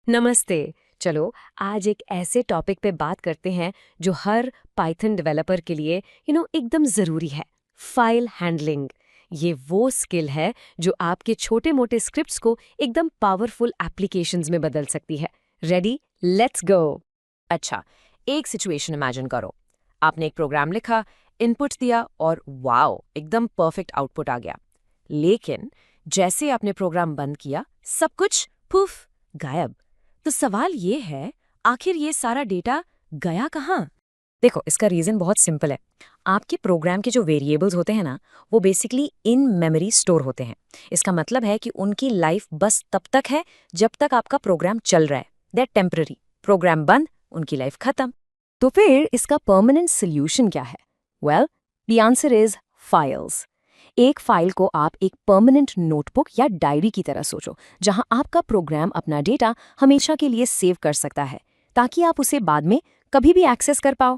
नमस्ते। चलो आज एक ऐसे टॉपिक पे बात करते हैं जो हर पाइथन डेवलपर के लिए एकदम ज़रूरी है। File handling. ये वो स्किल है जो आपके छोटे मोटे स्क्रिप्ट्स को एकदम पावरफुल एप्लीकेशंस में बदल सकती है। Ready, let's go. अच्छा, एक सिचुएशन इमेजिन करो। आपने एक प्रोग्राम लिखा, इनपुट दिया और वाओ, एकदम परफेक्ट आउटपुट आ गया। लेकिन जैसे आपने प्रोग्राम बंद किया, सब कुछ पुफ, गायब। तो सवाल ये है, आखिर ये सारा डेटा गया कहाँ? देखो, इसका रीज़न बहुत सिंपल है। आपके प्रोग्राम के जो वेरिएबल्स होते हैं ना, वो बेसिकली इन मेमोरी स्टोर होते हैं। इसका मतलब है कि उनकी लाइफ बस तब तक है जब तक आपका प्रोग्राम चल रहा है। They are temporary. प्रोग्राम बंद, उनकी लाइफ खत्म। तो फिर इसका परमानेंट सोल्यूशन क्या है? Well, the answer is files. एक फाइल को आप एक परमानेंट नोटबुक या डायरी की तरह सोचो, जहां आपका प्रोग्राम अपना डेटा हमेशा के लिए सेव कर सकता है, ताकि आप उसे बाद में कभी भी एक्सेस कर पाओ।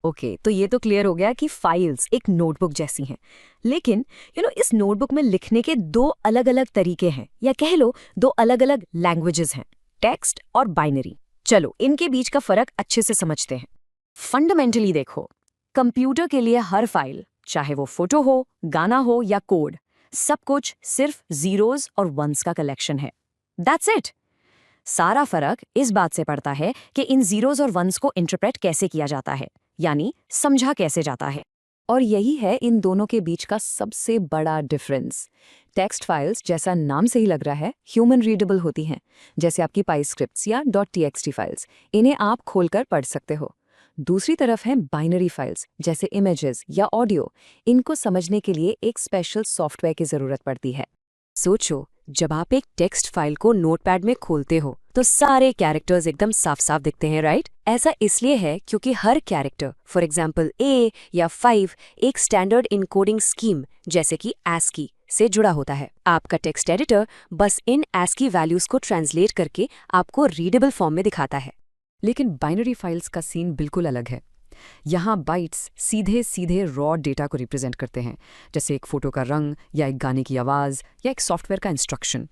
ओके, तो ये तो क्लियर हो गया कि फाइल्स एक नोटबुक जैसी हैं। लेकिन इस नोटबुक में लिखने के दो अलग अलग तरीके हैं, या कह लो दो अलग अलग लैंग्वेजेस हैं, टेक्स्ट और बाइनरी। चलो इनके बीच का फर्क अच्छे से समझते हैं। फंडामेंटली देखो, कंप्यूटर के लिए हर फाइल, चाहे वो फोटो हो, गाना हो या कोड, सब कुछ सिर्फ जीरोज और वंस का कलेक्शन है। That's it. सारा फर्क इस बात से पड़ता है कि इन जीरोज और वंस को इंटरप्रेट कैसे किया जाता है, यानी समझा कैसे जाता है। और यही है इन दोनों के बीच का सबसे बड़ा डिफरेंस। टेक्स्ट फाइल्स, जैसा नाम से ही लग रहा है, ह्यूमन रीडेबल होती हैं, जैसे आपकी पाई स्क्रिप्ट्स या .txt फाइल्स। इन्हें आप खोलकर पढ़ सकते हो। दूसरी तरफ है बाइनरी फाइल्स, जैसे इमेजेस या ऑडियो। इनको समझने के लिए एक स्पेशल सॉफ्टवेयर की जरूरत पड़ती है। सोचो, जब आप एक टेक्स्ट फाइल को नोटपैड में खोलते हो तो सारे कैरेक्टर्स एकदम साफ साफ दिखते हैं, राइट? ऐसा इसलिए है क्योंकि हर कैरेक्टर, फॉर एग्जाम्पल ए या 5, एक स्टैंडर्ड इनकोडिंग स्कीम जैसे कि ASCII से जुड़ा होता है। आपका टेक्स्ट एडिटर बस इन ASCII वैल्यूज को ट्रांसलेट करके आपको रीडेबल फॉर्म में दिखाता है। लेकिन बाइनरी फाइल्स का सीन बिल्कुल अलग है। यहाँ बाइट्स सीधे सीधे रॉ डेटा को रिप्रेजेंट करते हैं, जैसे एक फोटो का रंग या एक गाने की आवाज़ या एक सॉफ्टवेयर का इंस्ट्रक्शन।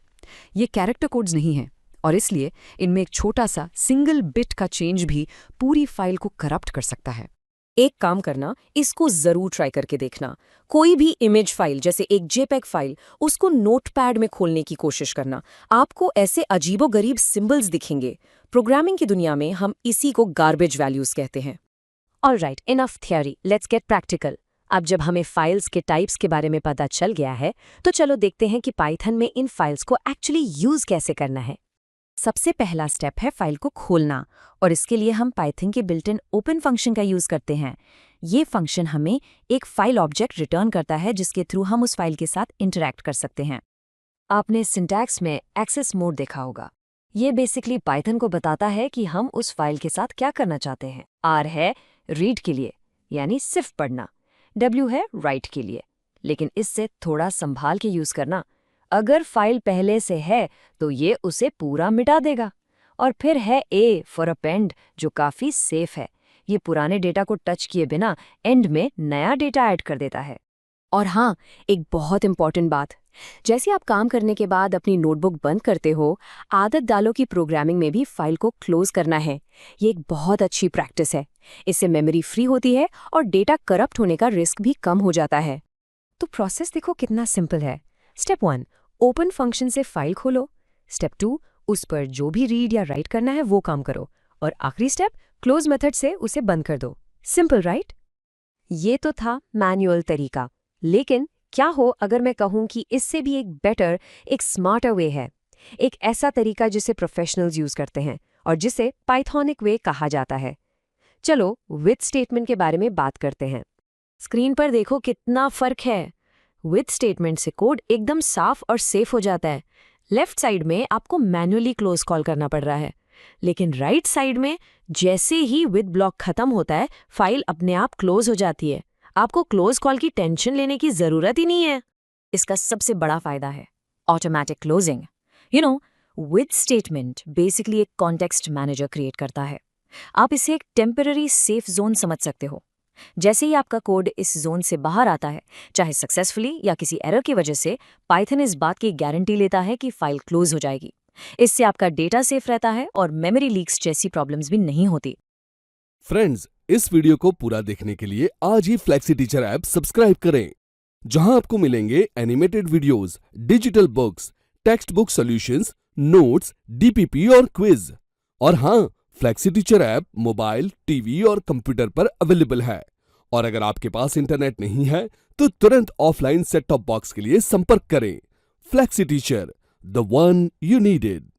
ये कैरेक्टर कोड्स नहीं हैं, और इसलिए इनमें एक छोटा सा सिंगल बिट का चेंज भी पूरी फाइल को करप्ट कर सकता है। एक काम करना, इसको जरूर ट्राई करके देखना। कोई भी इमेज फाइल, जैसे एक JPEG फाइल, उसको नोटपैड में खोलने की कोशिश करना। आपको ऐसे अजीबोगरीब सिंबल्स दिखेंगे। प्रोग्रामिंग की दुनिया में हम इसी को गार्बेज वैल्यूज कहते हैं। Alright, enough theory, let's get practical. अब जब हमें फाइल्स के टाइप्स के बारे में पता चल गया है, तो चलो देखते हैं कि पाइथन में इन फाइल्स को एक्चुअली यूज कैसे करना है। सबसे पहला स्टेप है फाइल को खोलना, और इसके लिए हम पाइथन के बिल्ट इन ओपन फंक्शन का यूज करते हैं। ये फंक्शन हमें एक फाइल ऑब्जेक्ट रिटर्न करता है, जिसके थ्रू हम उस फाइल के साथ इंटरैक्ट कर सकते हैं। आपने सिंटैक्स में एक्सेस मोड देखा होगा। ये बेसिकली पाइथन को बताता है कि हम उस फाइल के साथ क्या करना चाहते हैं। R है रीड के लिए, यानी सिर्फ पढ़ना। W है राइट के लिए, लेकिन इससे थोड़ा संभाल के यूज करना। अगर फाइल पहले से है तो ये उसे पूरा मिटा देगा। और फिर है A फॉर अपेंड, जो काफी सेफ है। ये पुराने डेटा को टच किए बिना एंड में नया डेटा ऐड कर देता है। और हाँ, एक बहुत इंपॉर्टेंट बात, जैसे आप काम करने के बाद अपनी नोटबुक बंद करते हो, आदत डालो कि प्रोग्रामिंग में भी फाइल को क्लोज करना है। ये एक बहुत अच्छी प्रैक्टिस है। इससे मेमोरी फ्री होती है और डेटा करप्ट होने का रिस्क भी कम हो जाता है। तो प्रोसेस देखो कितना सिंपल है। स्टेप 1, ओपन फंक्शन से फाइल खोलो। स्टेप 2, उस पर जो भी रीड या राइट करना है वो काम करो। और आखिरी स्टेप, क्लोज मेथड से उसे बंद कर दो। Simple, right? ये तो था मैनुअल तरीका, लेकिन क्या हो अगर मैं कहूं कि इससे भी एक बेटर, एक स्मार्टर वे है। एक ऐसा तरीका जिसे प्रोफेशनल्स यूज करते हैं और जिसे पाइथोनिक वे कहा जाता है। चलो विथ स्टेटमेंट के बारे में बात करते हैं। स्क्रीन पर देखो कितना फर्क है। विथ स्टेटमेंट से कोड एकदम साफ और सेफ हो जाता है। लेफ्ट साइड में आपको मैन्युअली क्लोज कॉल करना पड़ रहा है, लेकिन राइट साइड में जैसे ही विथ ब्लॉक खत्म होता है, फाइल अपने आप क्लोज हो जाती है। आपको क्लोज कॉल की टेंशन लेने की जरूरत ही नहीं है। इसका सबसे बड़ा फायदा है automatic closing. With statement basically एक कॉन्टेक्स्ट मैनेजर क्रिएट करता है। आप इसे एक टेम्पररी सेफ जोन समझ सकते हो। जैसे ही आपका कोड इस जोन से बाहर आता है, चाहे सक्सेसफुली या किसी एरर की वजह से, पाइथन इस बात की गारंटी लेता है कि फाइल क्लोज हो जाएगी। इससे आपका डेटा सेफ रहता है और मेमोरी लीक्स जैसी प्रॉब्लम्स भी नहीं होती। फ्रेंड्स, इस वीडियो को पूरा देखने के लिए आज ही फ्लेक्सी टीचर ऐप सब्सक्राइब करें, जहां आपको मिलेंगे animated videos, digital books, text book solutions, notes, DPP और क्विज। और हाँ, flexi teacher app mobile, TV और कंप्यूटर पर अवेलेबल है। और अगर आपके पास इंटरनेट नहीं है तो तुरंत ऑफलाइन सेट टॉप बॉक्स के लिए संपर्क करें। Flexi teacher, the one you needed.